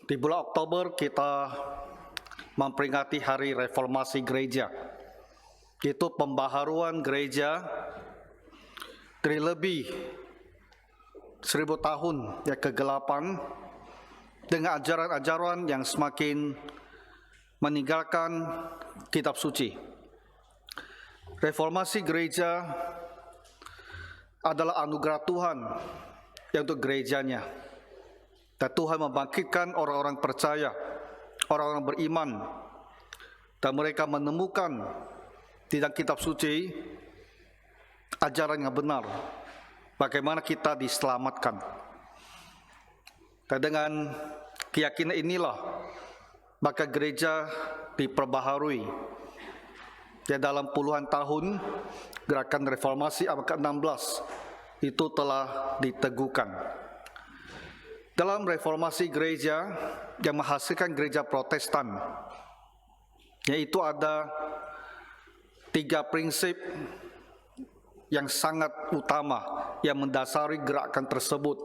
Di bulan Oktober kita memperingati Hari Reformasi Gereja. Itu pembaharuan gereja dari lebih 1000 tahun ya kegelapan dengan ajaran-ajaran yang semakin meninggalkan kitab suci. Reformasi gereja adalah anugerah Tuhan untuk gerejanya. Dan Tuhan membangkitkan orang-orang percaya, orang-orang beriman, dan mereka menemukan di dalam kitab suci ajaran yang benar, bagaimana kita diselamatkan. Dan dengan keyakinan inilah maka gereja diperbaharui. Ya, dalam puluhan tahun gerakan reformasi abad ke-16 itu telah diteguhkan. Dalam reformasi gereja yang menghasilkan gereja Protestan, yaitu ada 3 prinsip yang sangat utama yang mendasari gerakan tersebut.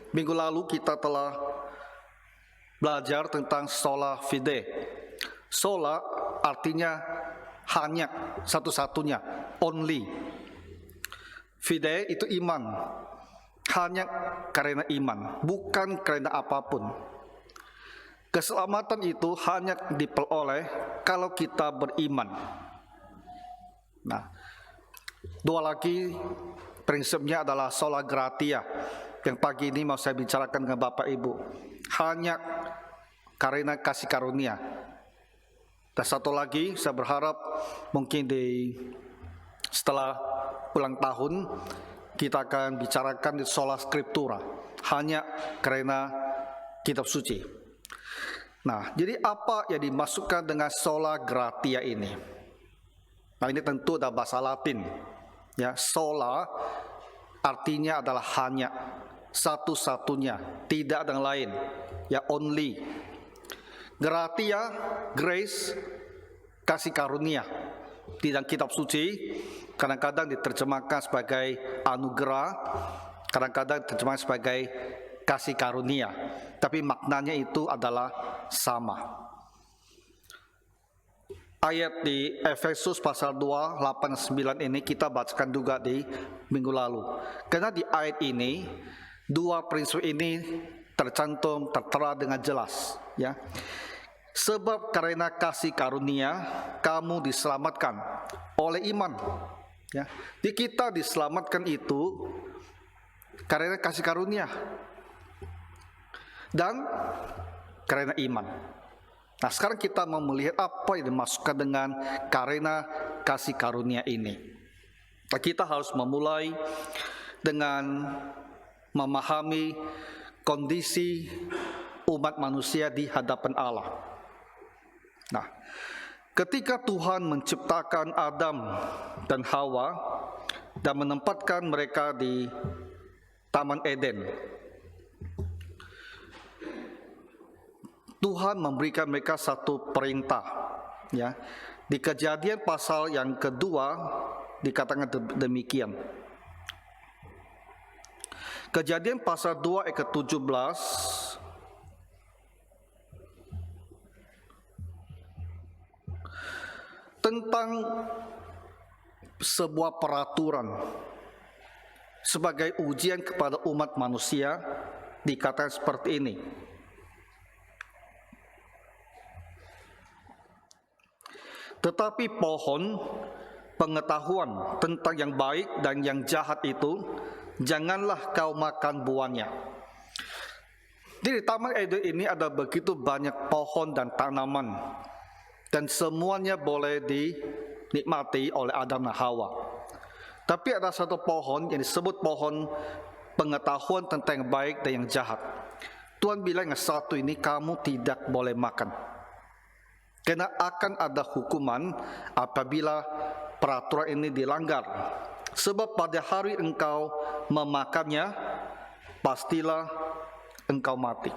Minggu lalu kita telah belajar tentang sola fide. Sola artinya hanya, satu-satunya, only. Fide itu iman, hanya karena iman, bukan karena apapun. Keselamatan itu hanya diperoleh kalau kita beriman. Nah, 2 lagi prinsipnya adalah sola gratia, yang pagi ini mau saya bicarakan dengan Bapak Ibu. Hanya karena kasih karunia. Dan 1 lagi, saya berharap mungkin setelah ulang tahun kita akan bicarakan di sola scriptura, hanya karena kitab suci. Nah, jadi apa yang dimasukkan dengan sola gratia ini? Nah, ini tentu adalah bahasa Latin. Ya, sola artinya adalah hanya, satu-satunya, tidak ada yang lain. Ya, only. Gratia, grace, kasih karunia. Di dalam kitab suci kadang-kadang diterjemahkan sebagai anugerah, kadang-kadang diterjemahkan sebagai kasih karunia, tapi maknanya itu adalah sama. Ayat di Efesus pasal 2, 8-9 ini kita bacakan juga di minggu lalu. Karena di ayat ini 2 prinsip ini tercantum, tertera dengan jelas, ya. Sebab karena kasih karunia kamu diselamatkan oleh iman. Ya, di kita diselamatkan itu karena kasih karunia dan karena iman. Nah, sekarang kita mau melihat apa yang dimaksudkan dengan karena kasih karunia ini. Nah, kita harus memulai dengan memahami kondisi umat manusia di hadapan Allah. Nah, ketika Tuhan menciptakan Adam dan Hawa dan menempatkan mereka di Taman Eden, Tuhan memberikan mereka satu perintah. Ya, di Kejadian pasal yang kedua dikatakan demikian. Kejadian pasal 2 ayat ke-17. Tentang sebuah peraturan sebagai ujian kepada umat manusia, dikatakan seperti ini. Tetapi pohon pengetahuan tentang yang baik dan yang jahat itu, janganlah kau makan buahnya. Di Taman Eden ini ada begitu banyak pohon dan tanaman, dan semuanya boleh dinikmati oleh Adam dan Hawa. Tapi ada satu pohon yang disebut pohon pengetahuan tentang yang baik dan yang jahat. Tuhan bilang yang satu ini kamu tidak boleh makan, karena akan ada hukuman apabila peraturan ini dilanggar. Sebab pada hari engkau memakannya, pastilah engkau mati.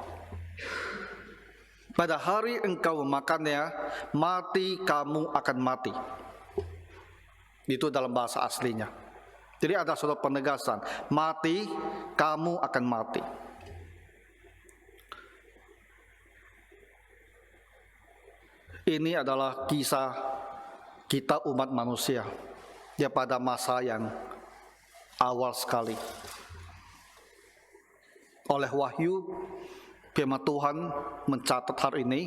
Pada hari engkau memakannya, mati kamu akan mati. Itu dalam bahasa aslinya. Jadi ada suatu penegasan, mati kamu akan mati. Ini adalah kisah kita umat manusia ya pada masa yang awal sekali. Oleh wahyu, firman Tuhan mencatat hal ini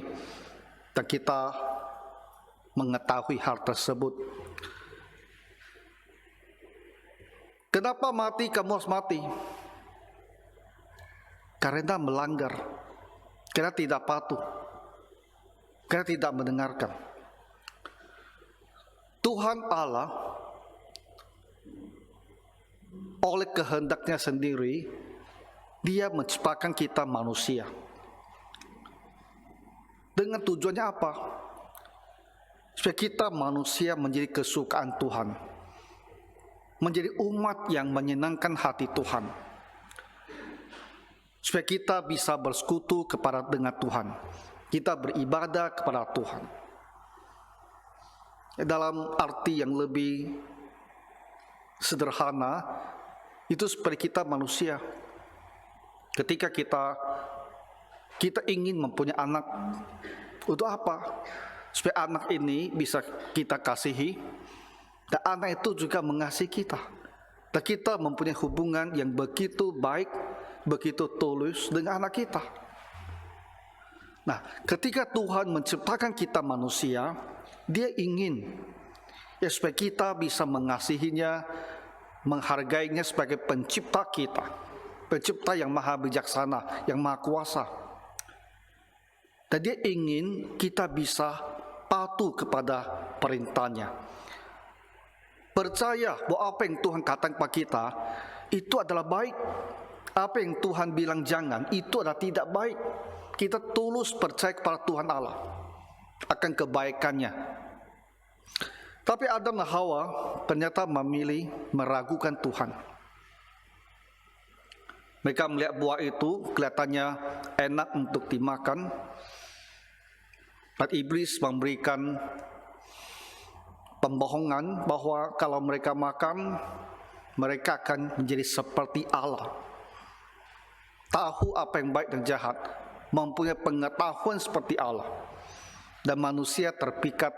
dan kita mengetahui hal tersebut. Kenapa mati? Kamu harus mati karena melanggar, karena tidak patuh, karena tidak mendengarkan. Tuhan Allah oleh kehendaknya sendiri, Dia menciptakan kita manusia. Dengan tujuannya apa? Supaya kita manusia menjadi kesukaan Tuhan, menjadi umat yang menyenangkan hati Tuhan, supaya kita bisa bersekutu dengan Tuhan, kita beribadah kepada Tuhan. Dalam arti yang lebih sederhana, itu seperti kita manusia. Ketika kita ingin mempunyai anak, untuk apa? Supaya anak ini bisa kita kasihi, dan anak itu juga mengasihi kita. Dan kita mempunyai hubungan yang begitu baik, begitu tulus dengan anak kita. Nah, ketika Tuhan menciptakan kita manusia, Dia ingin ya supaya kita bisa mengasihinya, menghargainya sebagai pencipta kita, pencipta yang maha bijaksana, yang maha kuasa. Dan Dia ingin kita bisa patuh kepada perintahnya, percaya bahwa apa yang Tuhan katakan kepada kita itu adalah baik. Apa yang Tuhan bilang jangan, itu adalah tidak baik. Kita tulus percaya kepada Tuhan Allah akan kebaikannya. Tapi Adam dan Hawa ternyata memilih meragukan Tuhan. Mereka melihat buah itu kelihatannya enak untuk dimakan, dan iblis memberikan pembohongan bahwa kalau mereka makan, mereka akan menjadi seperti Allah, tahu apa yang baik dan jahat, mempunyai pengetahuan seperti Allah. Dan manusia terpikat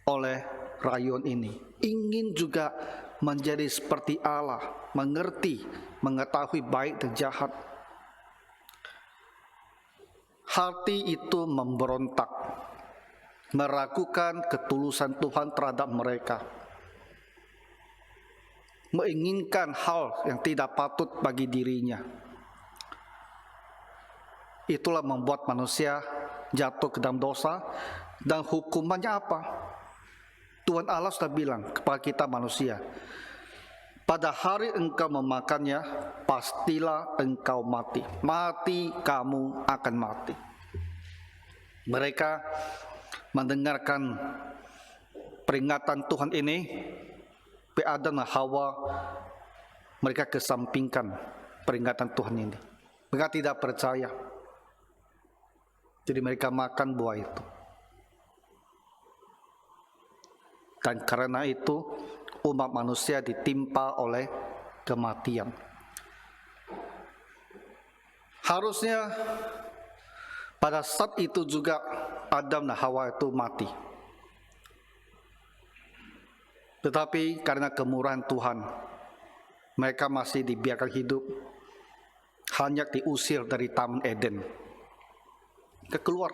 oleh rayuan ini, ingin juga menjadi seperti Allah, mengerti, mengetahui baik dan jahat. Hati itu memberontak, meragukan ketulusan Tuhan terhadap mereka, menginginkan hal yang tidak patut bagi dirinya. Itulah membuat manusia jatuh ke dalam dosa. Dan hukumannya apa? Tuhan Allah sudah bilang kepada kita manusia, pada hari engkau memakannya, pastilah engkau mati. Mati, kamu akan mati. Mereka mendengarkan peringatan Tuhan ini, Adam dan Hawa, mereka kesampingkan peringatan Tuhan ini. Mereka tidak percaya. Jadi mereka makan buah itu. Dan karena itu umat manusia ditimpa oleh kematian. Harusnya pada saat itu juga Adam dan Hawa itu mati. Tetapi karena kemurahan Tuhan, mereka masih dibiarkan hidup, hanya diusir dari Taman Eden, keluar.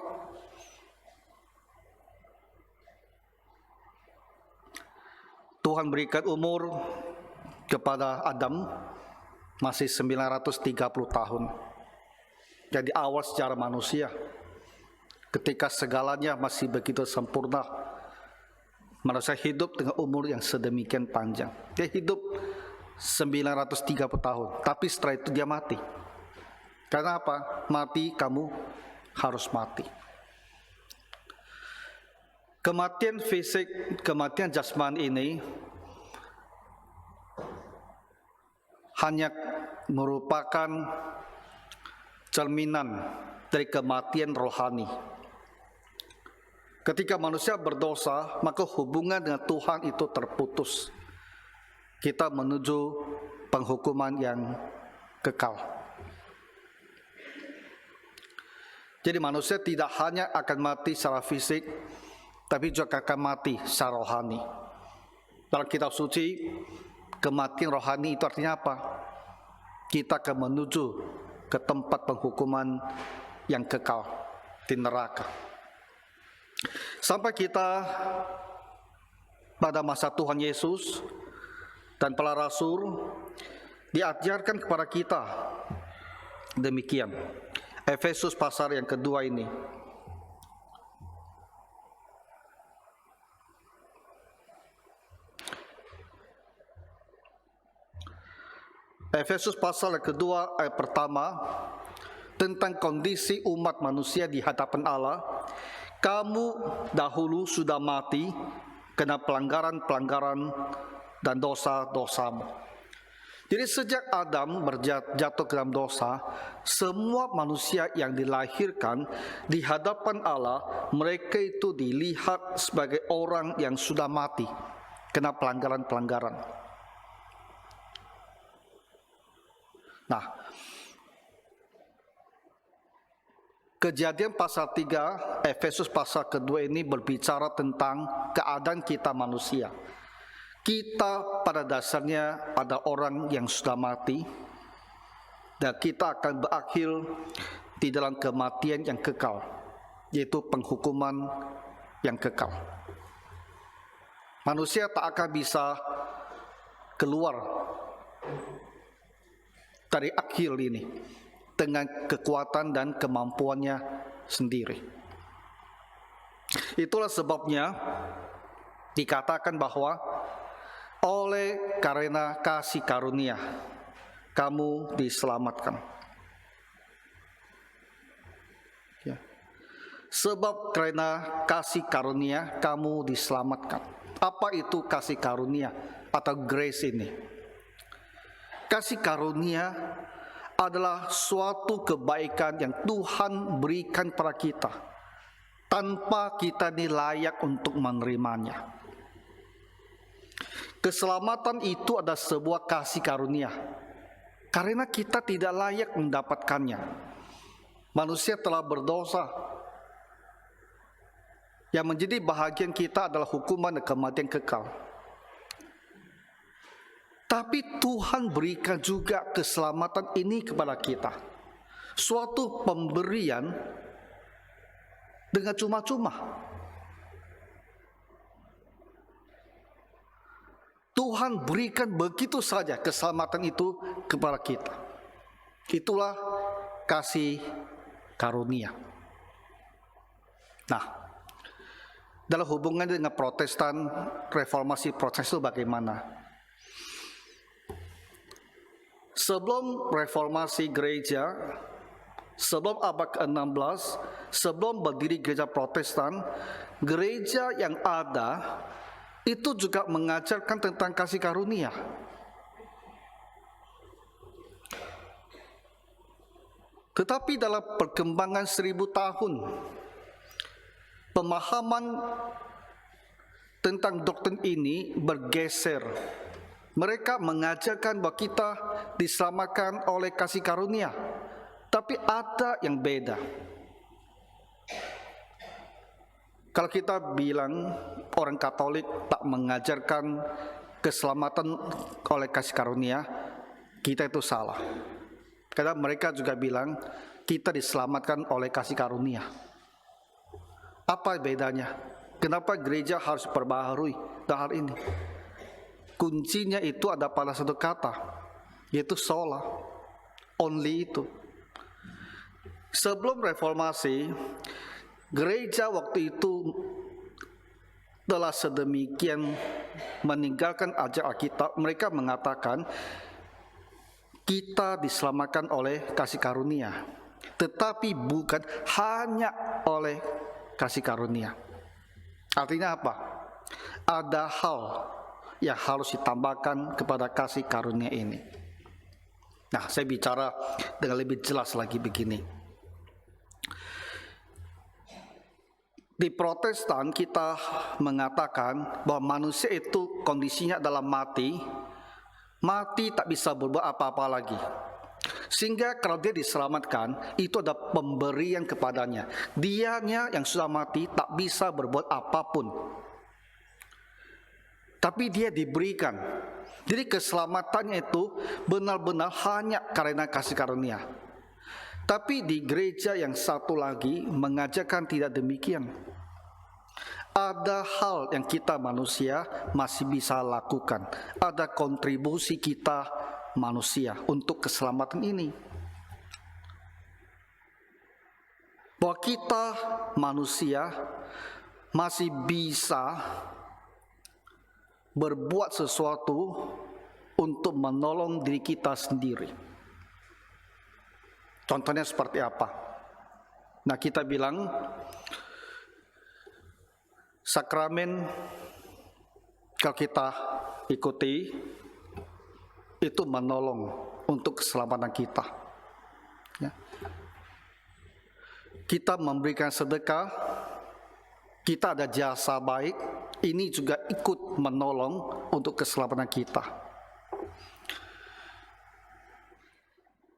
Tuhan berikan umur kepada Adam masih 930 tahun. Jadi awal secara manusia, ketika segalanya masih begitu sempurna, manusia hidup dengan umur yang sedemikian panjang. Dia hidup 930 tahun, tapi setelah itu dia mati. Karena apa? Mati, kamu harus mati. Kematian fisik, kematian jasmani ini hanya merupakan cerminan dari kematian rohani. Ketika manusia berdosa, maka hubungan dengan Tuhan itu terputus. Kita menuju penghukuman yang kekal. Jadi manusia tidak hanya akan mati secara fisik, tapi juga akan mati secara rohani. Dalam kitab suci, kematian rohani itu artinya apa? Kita akan menuju ke tempat penghukuman yang kekal di neraka. Sampai kita pada masa Tuhan Yesus dan para rasul diajarkan kepada kita demikian. Efesus pasal yang kedua ini. Efesus pasal yang kedua ayat pertama tentang kondisi umat manusia di hadapan Allah. Kamu dahulu sudah mati karena pelanggaran-pelanggaran dan dosa-dosamu. Jadi sejak Adam jatuh ke dalam dosa, semua manusia yang dilahirkan di hadapan Allah, mereka itu dilihat sebagai orang yang sudah mati karena pelanggaran-pelanggaran. Nah, Kejadian pasal 3, Efesus pasal kedua ini berbicara tentang keadaan kita manusia. Kita pada dasarnya pada orang yang sudah mati, dan kita akan berakhir di dalam kematian yang kekal, yaitu penghukuman yang kekal. Manusia tak akan bisa keluar dari akhir ini dengan kekuatan dan kemampuannya sendiri. Itulah sebabnya dikatakan bahwa oleh karena kasih karunia kamu diselamatkan. Ya. Sebab karena kasih karunia kamu diselamatkan. Apa itu kasih karunia atau grace ini? Kasih karunia adalah suatu kebaikan yang Tuhan berikan pada kita tanpa kita layak untuk menerimanya. Keselamatan itu adalah sebuah kasih karunia karena kita tidak layak mendapatkannya. Manusia telah berdosa. Yang menjadi bahagian kita adalah hukuman dan kematian kekal. Tapi Tuhan berikan juga keselamatan ini kepada kita. Suatu pemberian dengan cuma-cuma. Tuhan berikan begitu saja keselamatan itu kepada kita. Itulah kasih karunia. Nah, dalam hubungan dengan Protestan, reformasi Protestan itu bagaimana? Sebelum reformasi gereja, sebelum abad ke-16, sebelum berdiri gereja Protestan, gereja yang ada itu juga mengajarkan tentang kasih karunia. Tetapi dalam perkembangan 1000 tahun, pemahaman tentang doktrin ini bergeser. Mereka mengajarkan bahwa kita diselamatkan oleh kasih karunia, tapi ada yang beda. Kalau kita bilang orang Katolik tak mengajarkan keselamatan oleh kasih karunia, kita itu salah. Karena mereka juga bilang kita diselamatkan oleh kasih karunia. Apa bedanya? Kenapa gereja harus perbaharui hal ini? Kuncinya itu ada pada satu kata, yaitu sola, only itu. Sebelum reformasi, gereja waktu itu telah sedemikian meninggalkan ajaran Alkitab. Mereka mengatakan kita diselamatkan oleh kasih karunia, tetapi bukan hanya oleh kasih karunia. Artinya apa? Ada hal yang harus ditambahkan kepada kasih karunia ini. Nah, saya bicara dengan lebih jelas lagi begini. Di Protestan kita mengatakan bahwa manusia itu kondisinya adalah mati. Mati tak bisa berbuat apa-apa lagi. Sehingga kalau dia diselamatkan, itu ada pemberian kepadanya. Dianya yang sudah mati tak bisa berbuat apapun, tapi dia diberikan. Jadi keselamatannya itu benar-benar hanya karena kasih karunia. Tapi di gereja yang satu lagi mengajarkan tidak demikian. Ada hal yang kita manusia masih bisa lakukan. Ada kontribusi kita manusia untuk keselamatan ini. Bahwa kita manusia masih bisa berbuat sesuatu untuk menolong diri kita sendiri. Contohnya seperti apa? Nah, kita bilang sakramen kalau kita ikuti itu menolong untuk keselamatan kita. Ya. Kita memberikan sedekah, kita ada jasa baik, ini juga ikut menolong untuk keselamatan kita.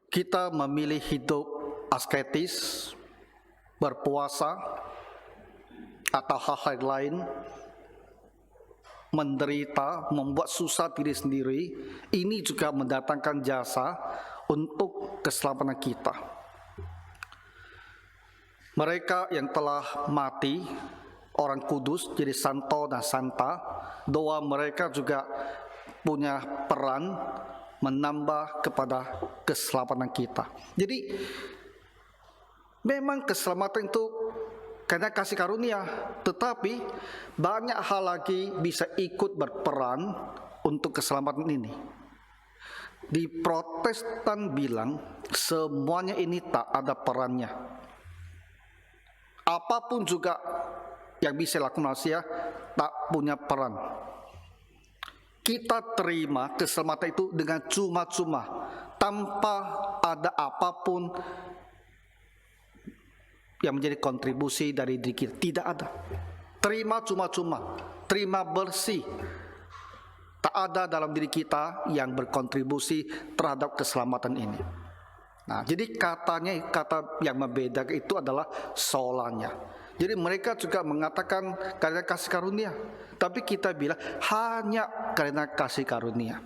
Kita memilih hidup asketis, berpuasa, atau hal-hal lain, menderita, membuat susah diri sendiri, ini juga mendatangkan jasa untuk keselamatan kita. Mereka yang telah mati, orang kudus, jadi santo dan santa, doa mereka juga punya peran menambah kepada keselamatan kita. Jadi memang keselamatan itu karena kasih karunia, tetapi banyak hal lagi bisa ikut berperan untuk keselamatan ini. Di Protestan bilang semuanya ini tak ada perannya. Apapun juga yang bisa dilakukan manusia tak punya peran. Kita terima keselamatan itu dengan cuma-cuma, tanpa ada apapun yang menjadi kontribusi dari diri kita. Tidak ada. Terima cuma-cuma, terima bersih. Tak ada dalam diri kita yang berkontribusi terhadap keselamatan ini. Nah, jadi kata yang membedakan itu adalah solanya. Jadi mereka juga mengatakan karena kasih karunia, tapi kita bilang hanya karena kasih karunia.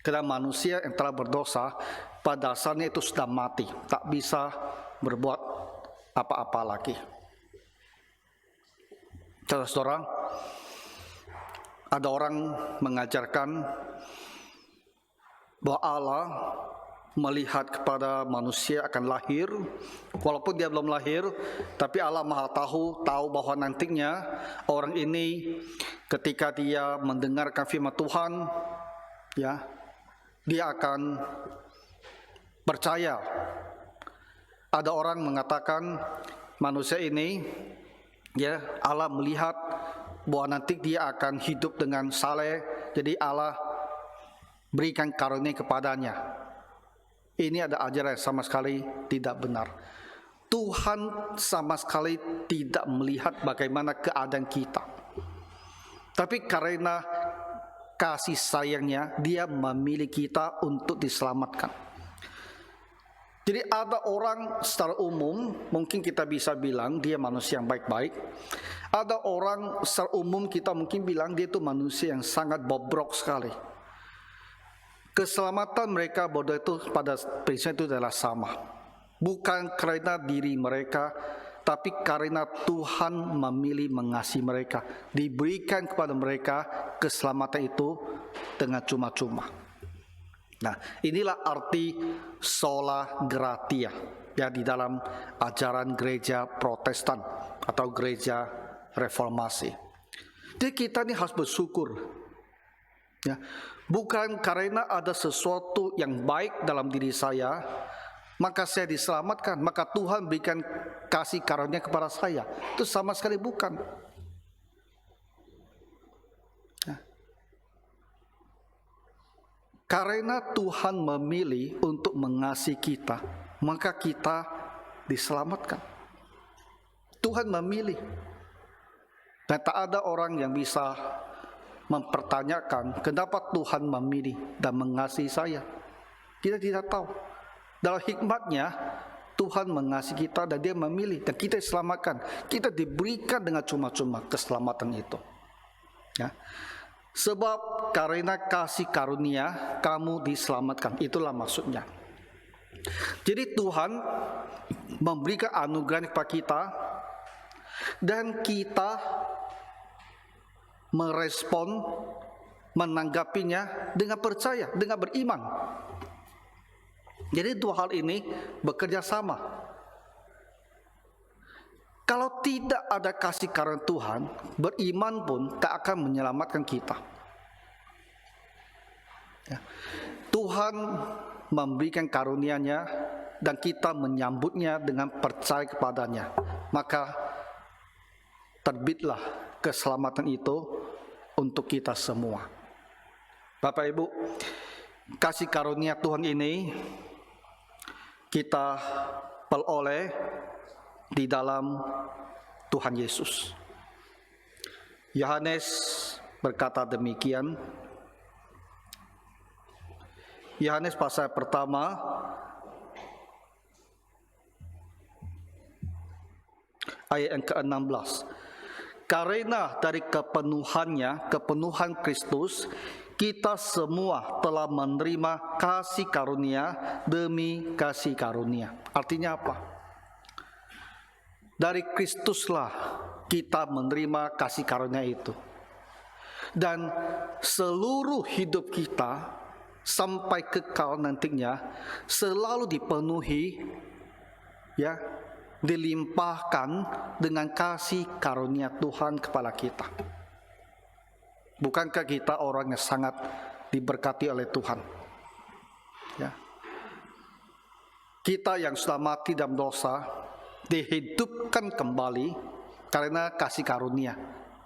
Karena manusia yang telah berdosa pada dasarnya itu sudah mati, tak bisa berbuat apa-apa lagi. Saudara-saudara, ada orang mengajarkan bahwa Allah melihat kepada manusia akan lahir, walaupun dia belum lahir, tapi Allah Maha tahu bahwa nantinya orang ini ketika dia mendengarkan firman Tuhan, ya, dia akan percaya. Ada orang mengatakan manusia ini, ya, Allah melihat bahwa nanti dia akan hidup dengan saleh, jadi Allah berikan karunia kepadanya. Ini ada ajaran yang sama sekali tidak benar. Tuhan sama sekali tidak melihat bagaimana keadaan kita. Tapi karena kasih sayangnya, dia memilih kita untuk diselamatkan. Jadi ada orang secara umum, mungkin kita bisa bilang dia manusia yang baik-baik. Ada orang secara umum kita mungkin bilang dia itu manusia yang sangat bobrok sekali. Keselamatan mereka bodoh itu pada prinsipnya itu adalah sama. Bukan karena diri mereka, tapi karena Tuhan memilih mengasihi mereka. Diberikan kepada mereka keselamatan itu dengan cuma-cuma. Nah, inilah arti sola gratia ya di dalam ajaran gereja Protestan atau gereja Reformasi. Jadi kita ini harus bersyukur. Ya, bukan karena ada sesuatu yang baik dalam diri saya, maka saya diselamatkan, maka Tuhan berikan kasih karunia kepada saya. Itu sama sekali bukan. Ya. Karena Tuhan memilih untuk mengasihi kita, maka kita diselamatkan. Tuhan memilih. Dan tak ada orang yang bisa mempertanyakan kenapa Tuhan memilih dan mengasihi saya. Kita tidak tahu. Dalam hikmatnya, Tuhan mengasihi kita dan Dia memilih dan kita diselamatkan. Kita diberikan dengan cuma-cuma keselamatan itu. Ya. Sebab karena kasih karunia kamu diselamatkan. Itulah maksudnya. Jadi Tuhan memberikan anugerah kepada kita dan kita merespon, menanggapinya dengan percaya, dengan beriman. Jadi dua hal ini bekerja sama. Kalau tidak ada kasih karunia Tuhan, beriman pun tak akan menyelamatkan kita. Ya. Tuhan memberikan karunia-Nya dan kita menyambutnya dengan percaya kepadanya. Maka terbitlah keselamatan itu untuk kita semua. Bapak Ibu, kasih karunia Tuhan ini kita peroleh di dalam Tuhan Yesus. Yohanes berkata demikian. Yohanes pasal pertama ayat yang ke-16. Karena dari kepenuhannya, kepenuhan Kristus, kita semua telah menerima kasih karunia demi kasih karunia. Artinya apa? Dari Kristuslah kita menerima kasih karunia itu. Dan seluruh hidup kita sampai kekal nantinya selalu dipenuhi, ya, dilimpahkan dengan kasih karunia Tuhan kepada kita. Bukankah kita orang yang sangat diberkati oleh Tuhan? Ya. Kita yang sudah mati dalam dosa dihidupkan kembali karena kasih karunia,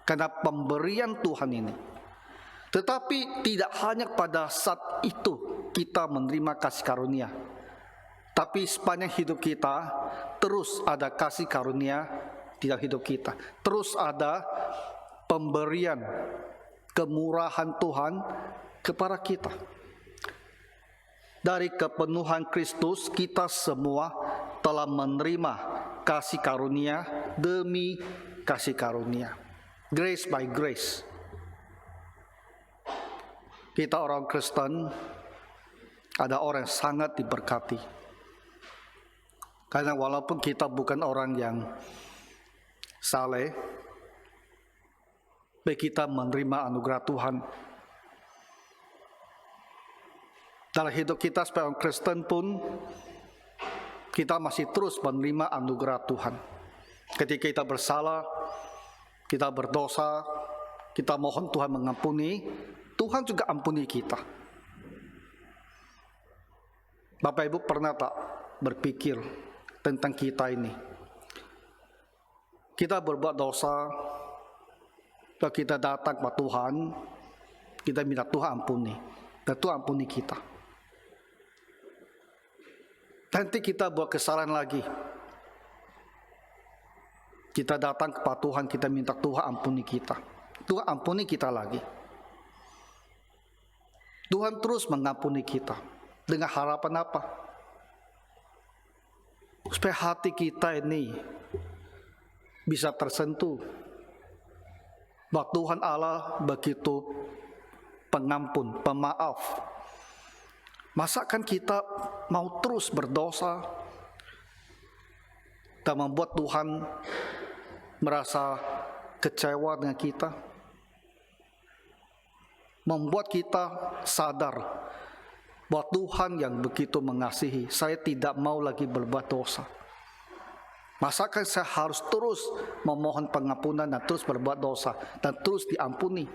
karena pemberian Tuhan ini. Tetapi tidak hanya pada saat itu kita menerima kasih karunia, tapi sepanjang hidup kita terus ada kasih karunia di dalam hidup kita. Terus ada pemberian kemurahan Tuhan kepada kita. Dari kepenuhan Kristus kita semua telah menerima kasih karunia demi kasih karunia. Grace by grace. Kita orang Kristen ada orang yang sangat diberkati. Karena walaupun kita bukan orang yang saleh, kita menerima anugerah Tuhan. Dalam hidup kita sebagai orang Kristen pun, kita masih terus menerima anugerah Tuhan. Ketika kita bersalah, kita berdosa, kita mohon Tuhan mengampuni, Tuhan juga ampuni kita. Bapak Ibu pernah tak berpikir tentang kita ini? Kita berbuat dosa, kalau kita datang kepada Tuhan, kita minta Tuhan ampuni, dan Tuhan ampuni kita. Nanti kita buat kesalahan lagi, kita datang kepada Tuhan, kita minta Tuhan ampuni kita. Tuhan ampuni kita lagi. Tuhan terus mengampuni kita. Dengan harapan apa? Supaya hati kita ini bisa tersentuh bahwa Tuhan Allah begitu pengampun, pemaaf. Masakan kita mau terus berdosa dan membuat Tuhan merasa kecewa dengan kita, membuat kita sadar bahwa Tuhan yang begitu mengasihi, saya tidak mau lagi berbuat dosa. Masakan saya harus terus memohon pengampunan dan terus berbuat dosa dan terus diampuni?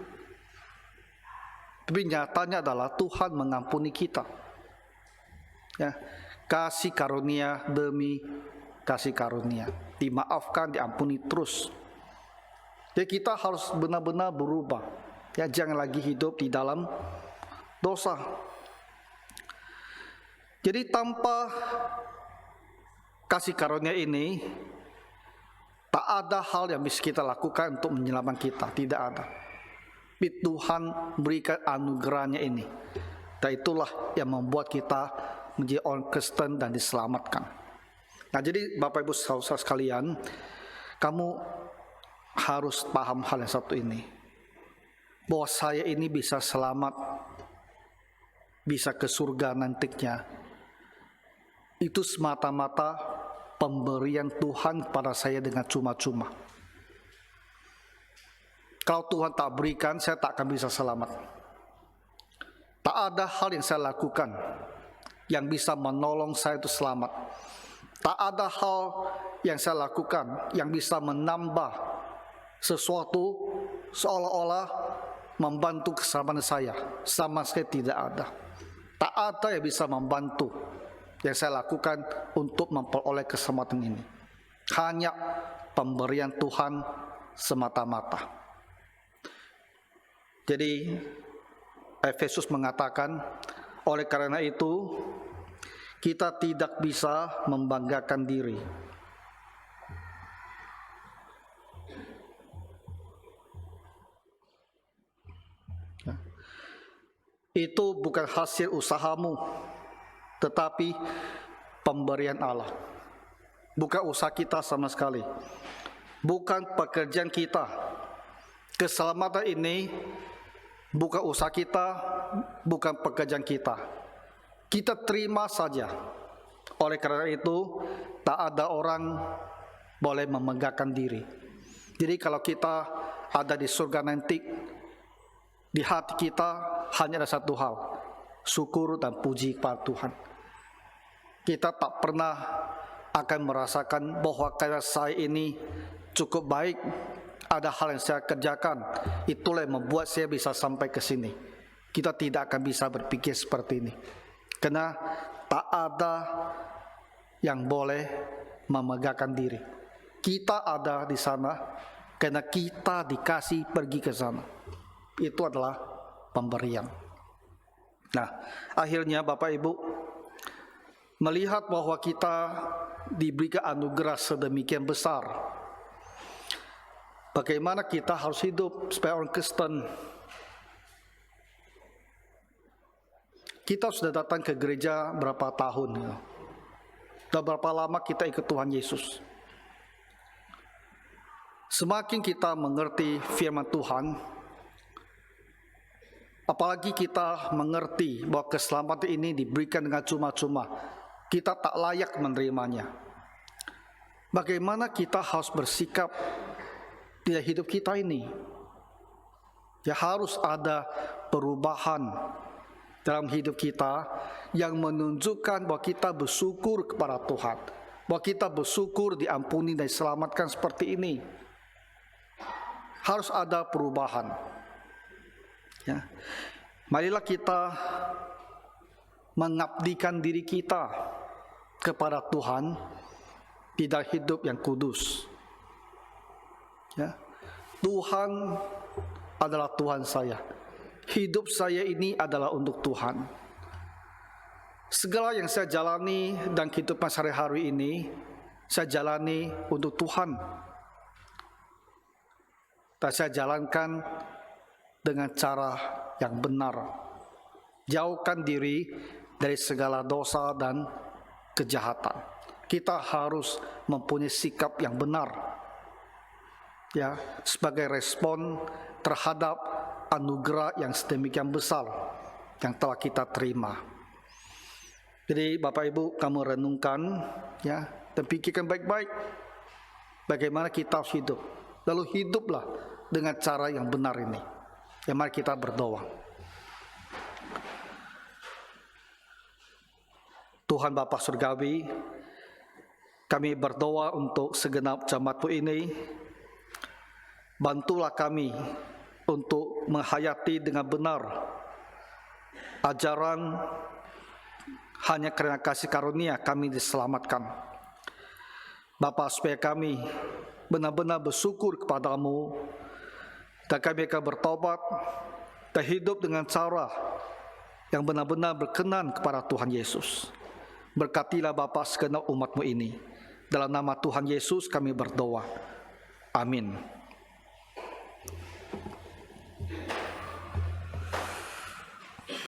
Tapi nyatanya adalah Tuhan mengampuni kita. Ya, kasih karunia demi kasih karunia, dimaafkan, diampuni terus. Jadi kita harus benar-benar berubah. Ya, jangan lagi hidup di dalam dosa. Jadi tanpa kasih karunia ini, tak ada hal yang bisa kita lakukan untuk menyelamatkan kita. Tidak ada. Tapi Tuhan berikan anugerahnya ini. Dan itulah yang membuat kita menjadi orang Kristen dan diselamatkan. Nah, jadi Bapak Ibu saudara sekalian, kamu harus paham hal yang satu ini, bahwa saya ini bisa selamat, bisa ke surga nantinya, itu semata-mata pemberian Tuhan kepada saya dengan cuma-cuma. Kalau Tuhan tak berikan, saya tak akan bisa selamat. Tak ada hal yang saya lakukan yang bisa menolong saya itu selamat. Tak ada hal yang saya lakukan yang bisa menambah sesuatu seolah-olah membantu keselamatan saya. Sama sekali tidak ada. Tak ada yang bisa membantu yang saya lakukan untuk memperoleh keselamatan ini. Hanya pemberian Tuhan semata-mata. Jadi Efesus mengatakan, oleh karena itu kita tidak bisa membanggakan diri. Itu bukan hasil usahamu, tetapi pemberian Allah. Bukan usaha kita sama sekali. Bukan pekerjaan kita. Keselamatan ini bukan usaha kita, bukan pekerjaan kita. Kita terima saja. Oleh karena itu, tak ada orang boleh memenggakkan diri. Jadi kalau kita ada di surga nanti, di hati kita hanya ada satu hal, syukur dan puji kepada Tuhan. Kita tak pernah akan merasakan bahwa karena saya ini cukup baik, ada hal yang saya kerjakan, itulah yang membuat saya bisa sampai ke sini. Kita tidak akan bisa berpikir seperti ini. Karena tak ada yang boleh memegahkan diri. Kita ada di sana karena kita dikasih pergi ke sana. Itu adalah pemberian. Nah, akhirnya Bapak Ibu melihat bahwa kita diberikan anugerah sedemikian besar. Bagaimana kita harus hidup sebagai orang Kristen? Kita sudah datang ke gereja berapa tahun? Dan berapa lama kita ikut Tuhan Yesus? Semakin kita mengerti firman Tuhan, apalagi kita mengerti bahwa keselamatan ini diberikan dengan cuma-cuma, kita tak layak menerimanya. Bagaimana kita harus bersikap di hidup kita ini? Ya, harus ada perubahan dalam hidup kita yang menunjukkan bahwa kita bersyukur kepada Tuhan, bahwa kita bersyukur diampuni dan diselamatkan seperti ini. Harus ada perubahan. Ya. Marilah kita mengabdikan diri kita kepada Tuhan di dalam hidup yang kudus. Ya. Tuhan adalah Tuhan saya. Hidup saya ini adalah untuk Tuhan. Segala yang saya jalani dan kehidupan sehari-hari ini, saya jalani untuk Tuhan. Dan saya jalankan dengan cara yang benar. Jauhkan diri dari segala dosa dan kejahatan. Kita harus mempunyai sikap yang benar, ya, sebagai respon terhadap anugerah yang sedemikian besar yang telah kita terima. Jadi Bapak Ibu, kamu renungkan, ya, dan pikirkan baik-baik bagaimana kita harus hidup. Lalu hiduplah dengan cara yang benar ini. Ya, mari kita berdoa. Tuhan Bapa Surgawi, kami berdoa untuk segenap jemaat-Mu ini. Bantulah kami untuk menghayati dengan benar ajaran hanya karena kasih karunia kami diselamatkan. Bapa, supaya kami benar-benar bersyukur kepadamu dan kami akan bertobat dan hidup dengan cara yang benar-benar berkenan kepada Tuhan Yesus. Berkatilah Bapa segenap umat-Mu ini. Dalam nama Tuhan Yesus kami berdoa. Amin.